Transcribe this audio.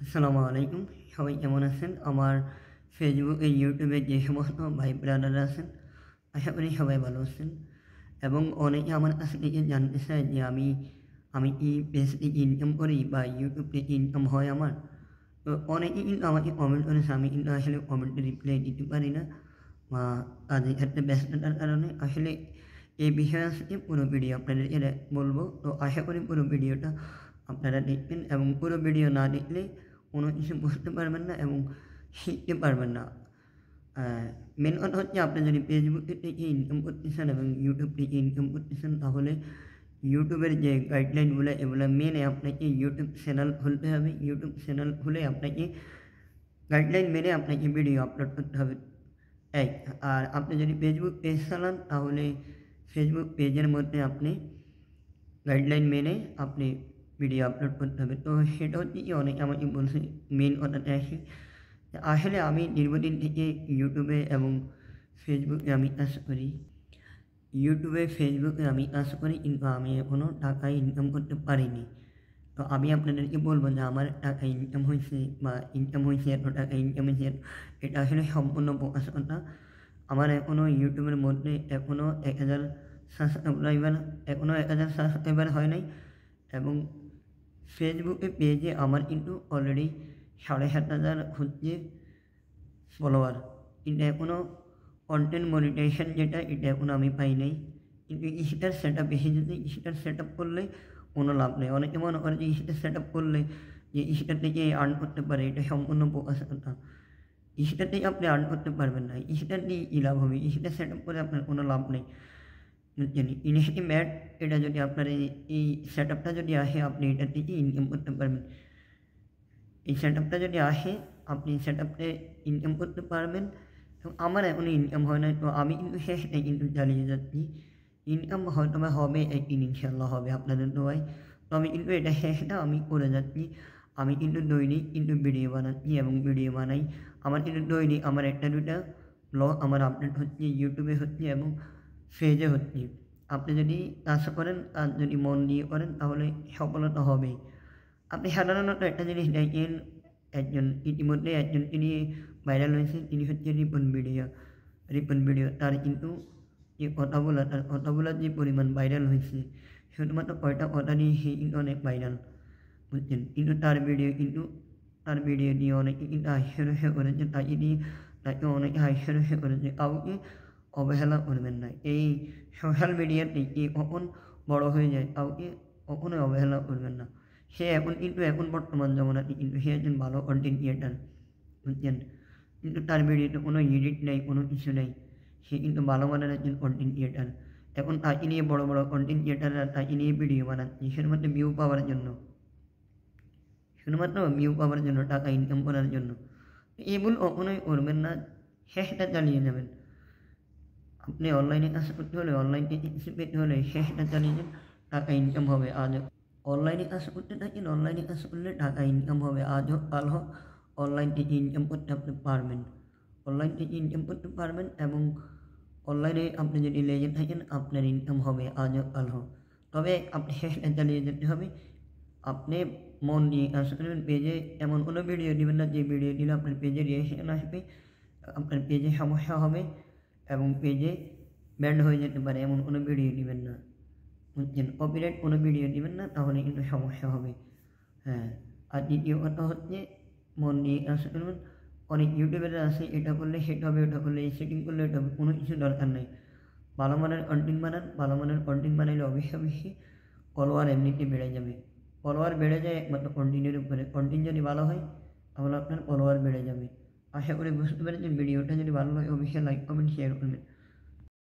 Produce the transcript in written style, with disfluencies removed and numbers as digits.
আসসালামু আলাইকুম। সবাই কেমন আছেন? আমার ফেসবুকে, ইউটিউবে যে সমস্ত ভাই ব্রাদাররা আছেন, আশা করি সবাই ভালো আছেন। এবং অনেকে আমার কাছ থেকে জানতে চায় যে আমি কি পেজ থেকে ইনকাম করি বা ইউটিউব থেকে ইনকাম হয় আমার? তো অনেকেই কিন্তু আমাকে কমেন্ট করেছে, আমি কিন্তু আসলে কমেন্টে রিপ্লাই দিতে পারি না বা কাজের ক্ষেত্রে ব্যস্ততার কারণে। আসলে এই বিষয়ে আজকে পুরো ভিডিও আপনাদেরকে বলব। তো আশা করি পুরো ভিডিওটা আপনারা দেখবেন এবং পুরো ভিডিও না দেখলে কোনো কিছু বুঝতে পারবেন না এবং শিখতে পারবেন না। মেন কথা হচ্ছে, আপনি যদি ফেসবুক থেকে ইনকাম করতে চান এবং ইউটিউব থেকে ইনকাম করতে চান, তাহলে ইউটিউবের যে গাইডলাইনগুলো এগুলো মেনে আপনাকে ইউটিউব চ্যানেল খুলতে হবে। ইউটিউব চ্যানেল খুলে আপনাকে গাইডলাইন মেনে আপনাকে ভিডিও আপলোড করতে হবে। এক, আর আপনি যদি ফেসবুক পেজ চালান, তাহলে ফেসবুক পেজের মধ্যে আপনি গাইডলাইন মেনে আপনি ভিডিও আপলোড করতে হবে। তো সেটা হচ্ছে কি, অনেকে আমাকে বলছে মেন কথাটা আসে। আসলে আমি দীর্ঘদিন থেকে ইউটিউবে এবং ফেসবুকে আমি কাজ করি। ইউটিউবে, ফেসবুকে আমি কাজ করি, কিন্তু আমি এখনও টাকা ইনকাম করতে পারিনি। তো আমি আপনাদেরকে বলব যে আমার টাকা ইনকাম হয়েছে বা ইনকাম হয়েছে, এত টাকা ইনকাম হয়েছে, এটা আসলে সম্পূর্ণ বোকাস কথা। আমার এখনও ইউটিউবের মধ্যে এখনও 1000 সাবস্ক্রাইবার এখনও 1000 সাবস্ক্রাইবার হয় নাই। এবং ফেসবুকে পেজে আমার কিন্তু অলরেডি 7500 হচ্ছে ফলোয়ার। কিন্তু এখনও কন্টেন্ট মনিটাইজেশন যেটা, এটা এখনও আমি পাই নাই। কিন্তু স্টার সেট আপ এসেছে, স্টার সেট আপ করলে কোনো লাভ নেই। অনেকে মনে করে যে স্টার সেট আপ করলে যে স্টার থেকে আর্ন করতে পারে, এটা সম্পূর্ণ বোকাস কথা। স্টার থেকে আপনি আর্ন করতে পারবেন না। স্টার দিয়ে কী লাভ হবে? স্টার সেট আপ করে আপনার কোনো লাভ নেই। বুঝছেন? ইনস্টি ম্যাট, এটা যদি আপনার এই সেট আপটা যদি আসে, আপনি এটা থেকে ইনকাম করতে পারবেন। এই সেটআপটা যদি আসে, আপনি সেটআপে ইনকাম করতে পারবেন। এবং আমার এখনও ইনকাম হয় নাই, তো আমি কিন্তু শেষটাই কিন্তু চালিয়ে যাচ্ছি। ইনকাম হয়তোবা হবে, একদিন ইনশাল্লাহ হবে আপনাদের দোয়ায়। তো আমি কিন্তু এটা শেষটা আমি করে যাচ্ছি। আমি কিন্তু দৈনিক কিন্তু ভিডিও বানাচ্ছি এবং ভিডিও বানাই। আমার কিন্তু দৈনিক আমার একটা দুটা ব্লগ আমার আপডেট হচ্ছে, ইউটিউবে হচ্ছে এবং পেজে হচ্ছে। আপনি যদি কাজ করেন, কাজ যদি মন দিয়ে করেন, তাহলে সফলতা হবেই। আপনি সাধারণত একটা জিনিস দেখেন, ইতিমধ্যে একজন তিনি ভাইরাল হয়েছেন, তিনি হচ্ছে রিপন ভিডিও। তার কিন্তু তার কথাগুলোর যে পরিমাণ ভাইরাল হয়েছে, শুধুমাত্র কয়টা কথা নিয়ে সে কিন্তু অনেক ভাইরাল, বুঝছেন? কিন্তু তার ভিডিও দিয়ে অনেকে কিন্তু হাস্যরসে করেছে, তাকে অনেকে হাস্যরসে করেছে। কাউকে অবহেলা করবেন না। এই সোশ্যাল মিডিয়াতে কে কখন বড় হয়ে যায়, কাউকে কখনোই অবহেলা করবেন না। সে এখন বর্তমান জমানাতে কিন্তু সে একজন ভালো কন্টেন্ট ক্রিয়েটার, বুঝছেন? কিন্তু তার ভিডিওতে কোনো এডিট নেই, কোনো কিছু নেই। সে কিন্তু ভালো মানের একজন কন্টেন্ট ক্রিয়েটার। এখন তাকে নিয়ে বড় বড় কন্টেন্ট ক্রিয়েটাররা তাকে নিয়ে ভিডিও বানাচ্ছে শুধুমাত্র ভিউ পাওয়ার জন্য, টাকা ইনকাম করার জন্য। এগুলো কখনোই করবেন না, শেষটা চালিয়ে যাবেন। আপনি অনলাইনে কাজ করতে হলে, অনলাইন থেকে কিছু পেতে হলে শেষটা চালিয়ে যান, টাকা ইনকাম হবে। অনলাইনে কাজ করতে থাকেন, অনলাইনে কাজ করলে টাকা ইনকাম হবে। আজ হোক কাল হোক, অনলাইন থেকে ইনকাম করতে আপনি পারবেন। অনলাইন থেকে ইনকাম করতে পারবেন এবং অনলাইনে আপনি যদি লেগে থাকেন, আপনার ইনকাম হবে আজ হোক কাল হোক। তবে আপনি শেষটা চালিয়ে যেতে হবে। আপনি মন দিয়ে কাজ করবেন। পেজে এমন কোনো ভিডিও দিবেন না যে ভিডিও দিলে আপনার পেজে রিঅ্যাকশন আসবে, আপনার পেজে সমস্যা হবে এবং পেজে ব্যান্ড হয়ে যেতে পারে, এমন কোনো ভিডিও দিবেন না, বুঝছেন? কপিরাইট কোনো ভিডিও দিবেন না, তাহলে কিন্তু সমস্যা হবে। হ্যাঁ, আর দ্বিতীয় কথা হচ্ছে, মন দিয়ে কাজ করবেন। অনেক ইউটিউবাররা আছে, এটা করলে সেটা হবে, ওটা করলে এই সেটিং করলে এটা হবে, কোনো কিছু দরকার নেই। ভালো মানের কন্টেন্ট বানান, ভালো মানের কন্টেন্ট বানাইলে অবশ্যই ফলোয়ার এমনিতে বেড়ে যাবে। ফলোয়ার বেড়ে যায় একমাত্র কন্টেন্টের উপরে। কন্টেন্ট যদি ভালো হয়, তাহলে আপনার ফলোয়ার বেড়ে যাবে। আশা করি বুঝতে পেরেছেন। ভিডিওটা যদি ভালো হয়, অবশ্যই লাইক, কমেন্ট, শেয়ার করবেন।